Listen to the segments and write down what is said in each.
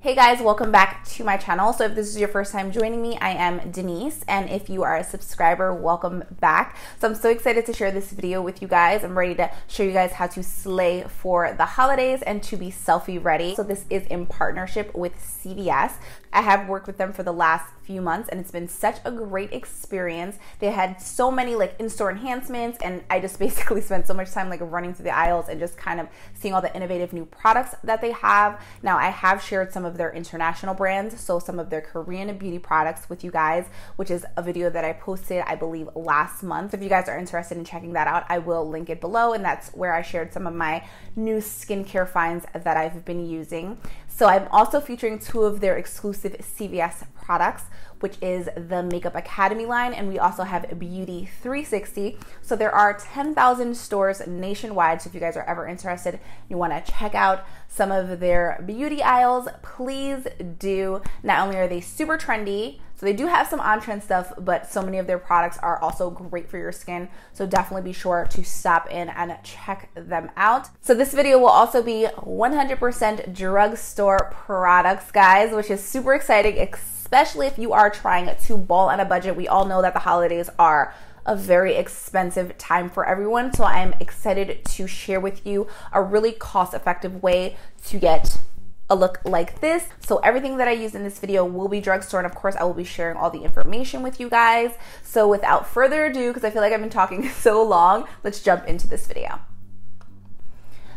Hey guys, welcome back to my channel. So if this is your first time joining me, I am Denise, and if you are a subscriber, welcome back. So I'm so excited to share this video with you guys. I'm ready to show you guys how to slay for the holidays and to be selfie ready. So this is in partnership with CVS. I have worked with them for the last few months and it's been such a great experience. They had so many in-store enhancements, and I just basically spent so much time running through the aisles and just kind of seeing all the innovative new products that they have. Now I have shared some of their international brands, so some of their Korean beauty products with you guys, which is a video that I posted, I believe, last month. If you guys are interested in checking that out, I will link it below, and that's where I shared some of my new skincare finds that I've been using. So I'm also featuring two of their exclusive CVS products, which is the Makeup Academy line, and we also have Beauty 360. So there are 10,000 stores nationwide, so if you guys are ever interested, you want to check out some of their beauty aisles, please do. Not only are they super trendy, so they do have some on-trend stuff, but so many of their products are also great for your skin, so definitely be sure to stop in and check them out. So this video will also be 100% drugstore products, guys, which is super exciting, especially if you are trying to ball on a budget. We all know that the holidays are a very expensive time for everyone, so I'm excited to share with you a really cost-effective way to get a look like this. So everything that I use in this video will be drugstore, and of course I will be sharing all the information with you guys. So without further ado, because I feel like I've been talking so long, let's jump into this video.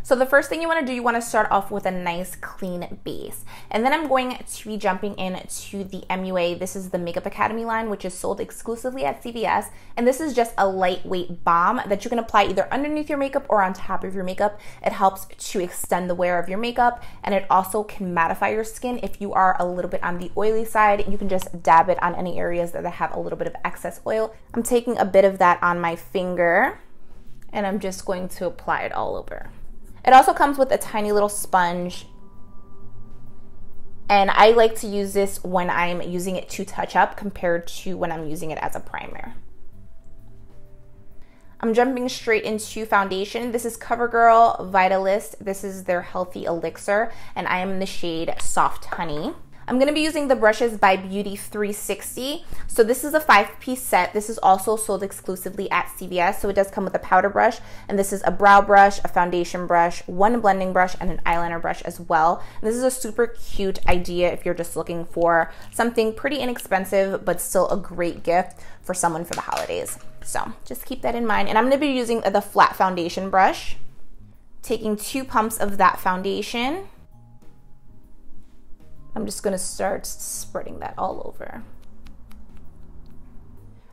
So the first thing you want to do, you want to start off with a nice clean base. And then I'm going to be jumping into the MUA. This is the Makeup Academy line, which is sold exclusively at CVS. And this is just a lightweight balm that you can apply either underneath your makeup or on top of your makeup. It helps to extend the wear of your makeup, and it also can mattify your skin. If you are a little bit on the oily side, you can just dab it on any areas that have a little bit of excess oil. I'm taking a bit of that on my finger, and I'm just going to apply it all over. It also comes with a tiny little sponge, and I like to use this when I'm using it to touch up compared to when I'm using it as a primer. I'm jumping straight into foundation. This is CoverGirl Vitalist. This is their Healthy Elixir, and I am in the shade Soft Honey. I'm going to be using the brushes by Beauty 360. So this is a 5-piece set. This is also sold exclusively at CVS. So it does come with a powder brush, and this is a brow brush, a foundation brush, one blending brush, and an eyeliner brush as well. And this is a super cute idea if you're just looking for something pretty inexpensive but still a great gift for someone for the holidays. So just keep that in mind. And I'm going to be using the flat foundation brush, taking 2 pumps of that foundation. I'm just gonna start spreading that all over.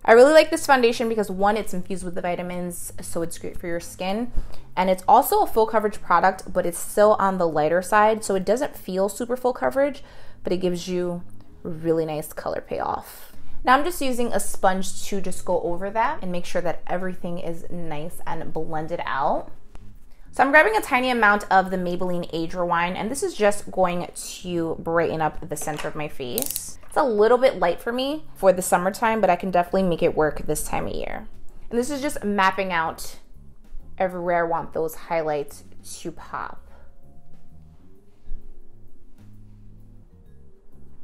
I really like this foundation because, one, it's infused with the vitamins, so it's great for your skin. And it's also a full coverage product, but it's still on the lighter side, so it doesn't feel super full coverage, but it gives you really nice color payoff. Now I'm just using a sponge to just go over that and make sure that everything is nice and blended out. So I'm grabbing a tiny amount of the Maybelline Age Rewind, and this is just going to brighten up the center of my face. It's a little bit light for me for the summertime, but I can definitely make it work this time of year. And this is just mapping out everywhere I want those highlights to pop.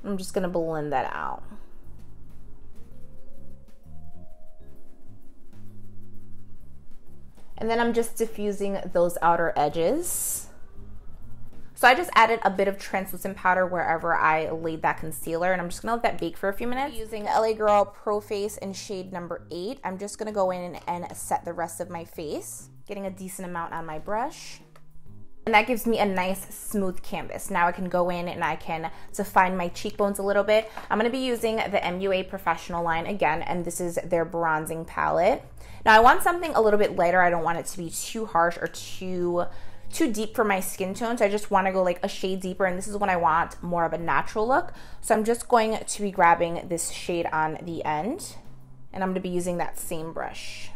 I'm just gonna blend that out. And then I'm just diffusing those outer edges. So I just added a bit of translucent powder wherever I laid that concealer, and I'm just gonna let that bake for a few minutes. Using LA Girl Pro Face in shade number 8, I'm just gonna go in and set the rest of my face, getting a decent amount on my brush. And that gives me a nice smooth canvas. Now I can go in and I can define my cheekbones a little bit. I'm gonna be using the MUA Professional line again, and this is their bronzing palette. Now I want something a little bit lighter. I don't want it to be too harsh or too deep for my skin tone, so I just want to go a shade deeper, and this is when I want more of a natural look. So I'm just going to be grabbing this shade on the end, and I'm going to be using that same brush.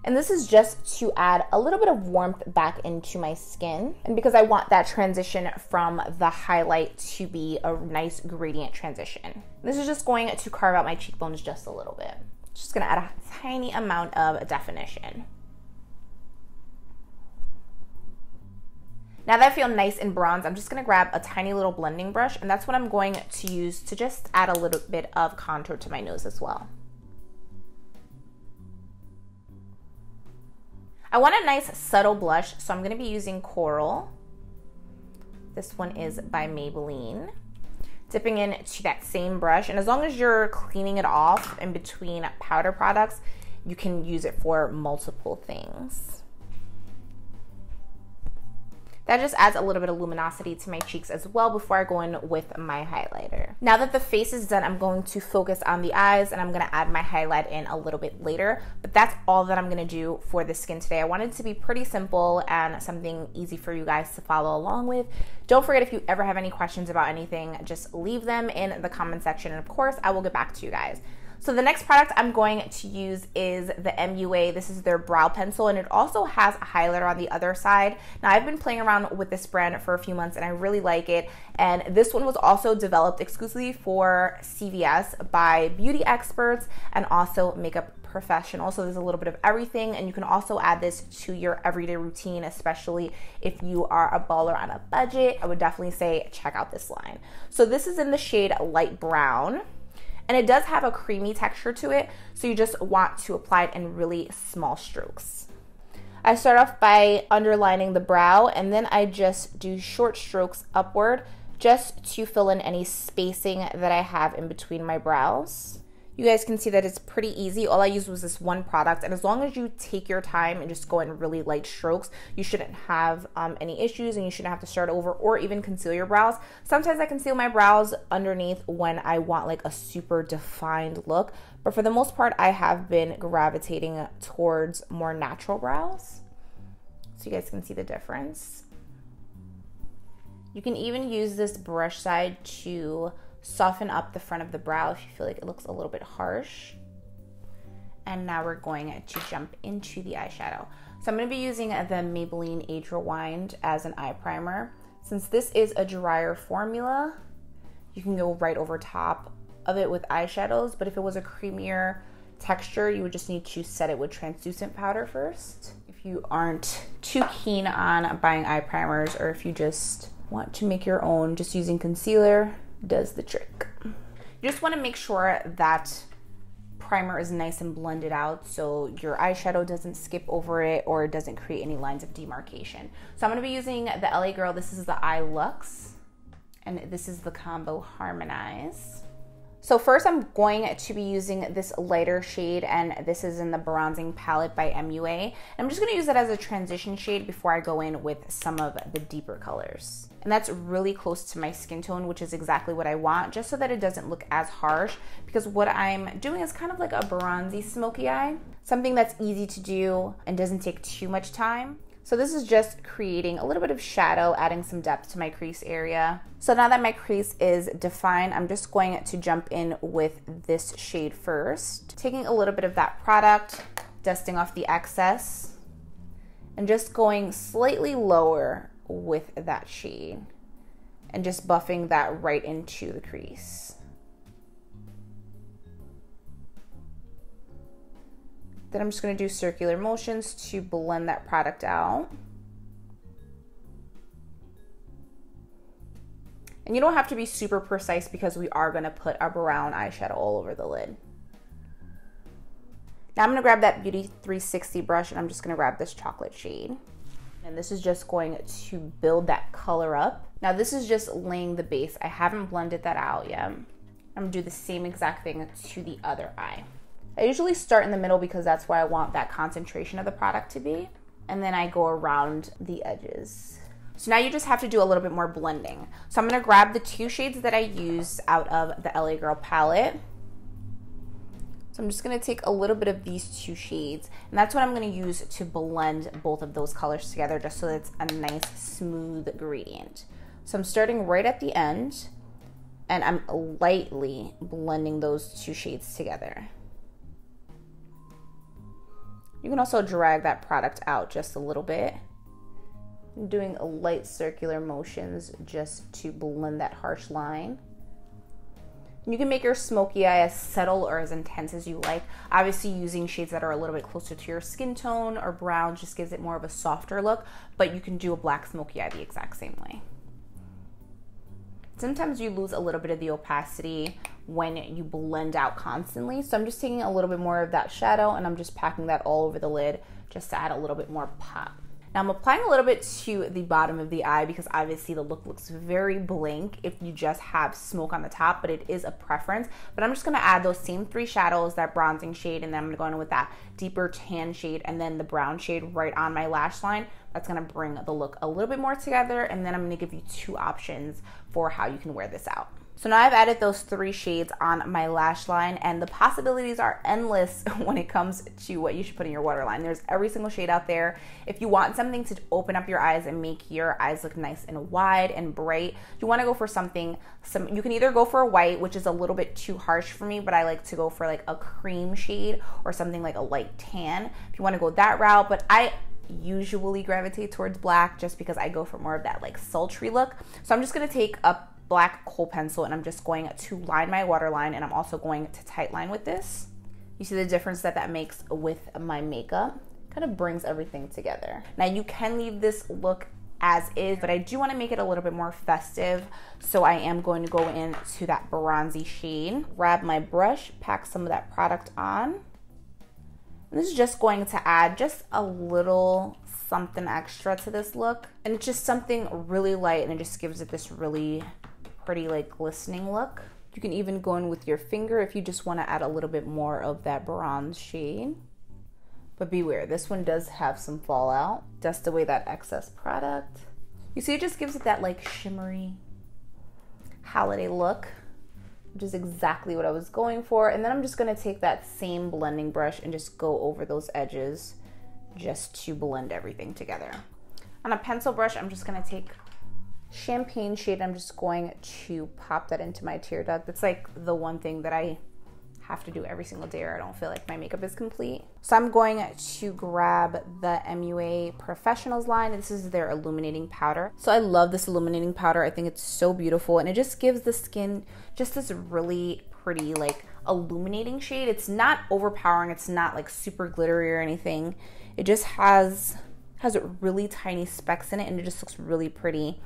And this is just to add a little bit of warmth back into my skin, and because I want that transition from the highlight to be a nice gradient transition. This is just going to carve out my cheekbones just a little bit. Just gonna add a tiny amount of definition. Now that I feel nice and bronze, I'm just gonna grab a tiny little blending brush, and that's what I'm going to use to just add a little bit of contour to my nose as well. I want a nice subtle blush, so I'm gonna be using Coral. This one is by Maybelline. Dipping into that same brush, and as long as you're cleaning it off in between powder products, you can use it for multiple things. That just adds a little bit of luminosity to my cheeks as well before I go in with my highlighter. Now that the face is done, I'm going to focus on the eyes, and I'm gonna add my highlight in a little bit later, but that's all that I'm gonna do for the skin today. I wanted it to be pretty simple and something easy for you guys to follow along with. Don't forget, if you ever have any questions about anything, just leave them in the comment section, and of course, I will get back to you guys. So the next product I'm going to use is the MUA. This is their brow pencil, and it also has a highlighter on the other side. Now, I've been playing around with this brand for a few months, and I really like it. And this one was also developed exclusively for CVS by beauty experts and also makeup professionals. So there's a little bit of everything, and you can also add this to your everyday routine, especially if you are a baller on a budget. I would definitely say check out this line. So this is in the shade Light Brown. And it does have a creamy texture to it, so you just want to apply it in really small strokes. I start off by underlining the brow, and then I just do short strokes upward just to fill in any spacing that I have in between my brows. You guys can see that it's pretty easy. All I used was this one product, and as long as you take your time and just go in really light strokes, you shouldn't have any issues, and you shouldn't have to start over or even conceal your brows. Sometimes I conceal my brows underneath when I want like a super defined look, but for the most part, I have been gravitating towards more natural brows, so you guys can see the difference. You can even use this brush side to soften up the front of the brow if you feel like it looks a little bit harsh. And now we're going to jump into the eyeshadow. So I'm going to be using the Maybelline Age Rewind as an eye primer. Since this is a drier formula, you can go right over top of it with eyeshadows, but if it was a creamier texture, you would just need to set it with translucent powder first. If you aren't too keen on buying eye primers, or if you just want to make your own, just using concealer does the trick. You just want to make sure that primer is nice and blended out so your eyeshadow doesn't skip over it or it doesn't create any lines of demarcation. So I'm going to be using the LA Girl. This is the Eye Luxe, and this is the combo Harmonize. So first I'm going to be using this lighter shade, and this is in the Bronzing Palette by MUA. And I'm just going to use it as a transition shade before I go in with some of the deeper colors. And that's really close to my skin tone, which is exactly what I want, just so that it doesn't look as harsh, because what I'm doing is kind of like a bronzy smoky eye, something that's easy to do and doesn't take too much time. So this is just creating a little bit of shadow, adding some depth to my crease area. So now that my crease is defined, I'm just going to jump in with this shade first. Taking a little bit of that product, dusting off the excess, and just going slightly lower with that shade, and just buffing that right into the crease. Then I'm just going to do circular motions to blend that product out. And you don't have to be super precise because we are going to put our brown eyeshadow all over the lid. Now I'm going to grab that Beauty 360 brush, and I'm just going to grab this chocolate shade. And this is just going to build that color up. Now this is just laying the base. I haven't blended that out yet. I'm going to do the same exact thing to the other eye. I usually start in the middle because that's where I want that concentration of the product to be. And then I go around the edges. So now you just have to do a little bit more blending. So I'm going to grab the two shades that I used out of the LA Girl palette. So I'm just going to take a little bit of these two shades, and that's what I'm going to use to blend both of those colors together, just so that it's a nice smooth gradient. So I'm starting right at the end, and I'm lightly blending those two shades together. You can also drag that product out just a little bit. I'm doing a light circular motions just to blend that harsh line. You can make your smoky eye as subtle or as intense as you like. Obviously, using shades that are a little bit closer to your skin tone or brown just gives it more of a softer look, but you can do a black smoky eye the exact same way. Sometimes you lose a little bit of the opacity when you blend out constantly. So I'm just taking a little bit more of that shadow and I'm just packing that all over the lid just to add a little bit more pop. Now I'm applying a little bit to the bottom of the eye because obviously the look looks very blank if you just have smoke on the top, but it is a preference. But I'm just gonna add those same 3 shadows, that bronzing shade, and then I'm gonna go in with that deeper tan shade and then the brown shade right on my lash line. That's gonna bring the look a little bit more together, and then I'm gonna give you 2 options for how you can wear this out. So now I've added those 3 shades on my lash line, and the possibilities are endless when it comes to what you should put in your waterline. There's every single shade out there. If you want something to open up your eyes and make your eyes look nice and wide and bright, you wanna go for something, you can either go for a white, which is a little bit too harsh for me, but I like to go for like a cream shade or something like a light tan if you wanna go that route. But I usually gravitate towards black just because I go for more of that like sultry look. So I'm just gonna take a black kohl pencil and I'm just going to line my waterline, and I'm also going to tight line with this. You see the difference that makes with my makeup? Kind of brings everything together. Now you can leave this look as is, but I do want to make it a little bit more festive, so I am going to go into that bronzy shade. Grab my brush, pack some of that product on. And this is just going to add just a little something extra to this look, and it's just something really light, and it just gives it this really pretty like glistening look. You can even go in with your finger if you just want to add a little bit more of that bronze shade, but beware, this one does have some fallout. Dust away that excess product. You see, it just gives it that like shimmery holiday look, which is exactly what I was going for. And then I'm just going to take that same blending brush and just go over those edges just to blend everything together. On a pencil brush, I'm just going to take champagne shade. I'm just going to pop that into my tear duct. That's like the one thing that I have to do every single day or I don't feel like my makeup is complete. So I'm going to grab the MUA Professionals line. This is their illuminating powder. So I love this illuminating powder. I think it's so beautiful, and it just gives the skin just this really pretty like illuminating shade. It's not overpowering. It's not like super glittery or anything. It just has really tiny specks in it, and it just looks really pretty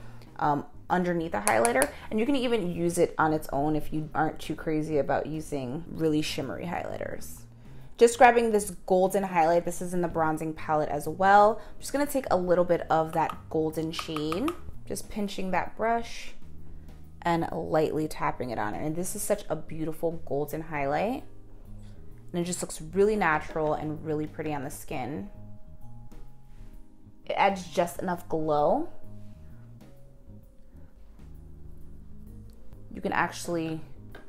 underneath a highlighter. And you can even use it on its own if you aren't too crazy about using really shimmery highlighters. Just grabbing this golden highlight. This is in the bronzing palette as well. I'm just gonna take a little bit of that golden shade, just pinching that brush and lightly tapping it on it. And this is such a beautiful golden highlight, and it just looks really natural and really pretty on the skin. It adds just enough glow. You can actually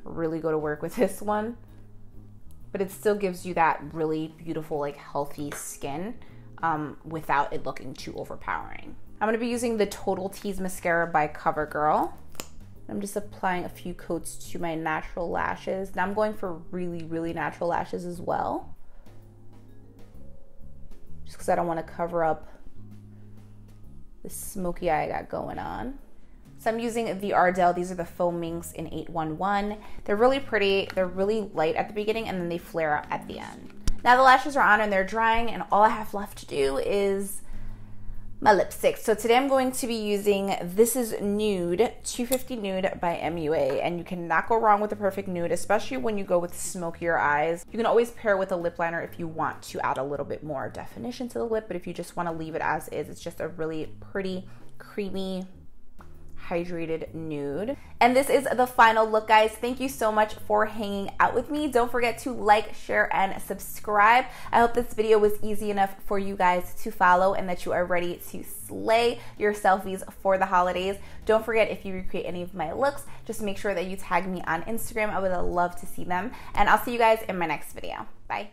really go to work with this one, but it still gives you that really beautiful, like healthy skin without it looking too overpowering. I'm gonna be using the Total Tease mascara by CoverGirl. I'm just applying a few coats to my natural lashes. Now I'm going for really, really natural lashes as well, just because I don't want to cover up the smoky eye I got going on. So I'm using the Ardell. These are the Faux Minks in 811. They're really pretty. They're really light at the beginning, and then they flare out at the end. Now the lashes are on and they're drying, and all I have left to do is my lipstick. So today I'm going to be using, this is Nude, 250 Nude by MUA, and you cannot go wrong with a perfect nude, especially when you go with smokier eyes. You can always pair with a lip liner if you want to add a little bit more definition to the lip, but if you just want to leave it as is, it's just a really pretty, creamy, hydrated nude. And this is the final look, guys. Thank you so much for hanging out with me. Don't forget to like, share, and subscribe. I hope this video was easy enough for you guys to follow and that you are ready to slay your selfies for the holidays. Don't forget, if you recreate any of my looks, just make sure that you tag me on Instagram. I would love to see them. And I'll see you guys in my next video. Bye.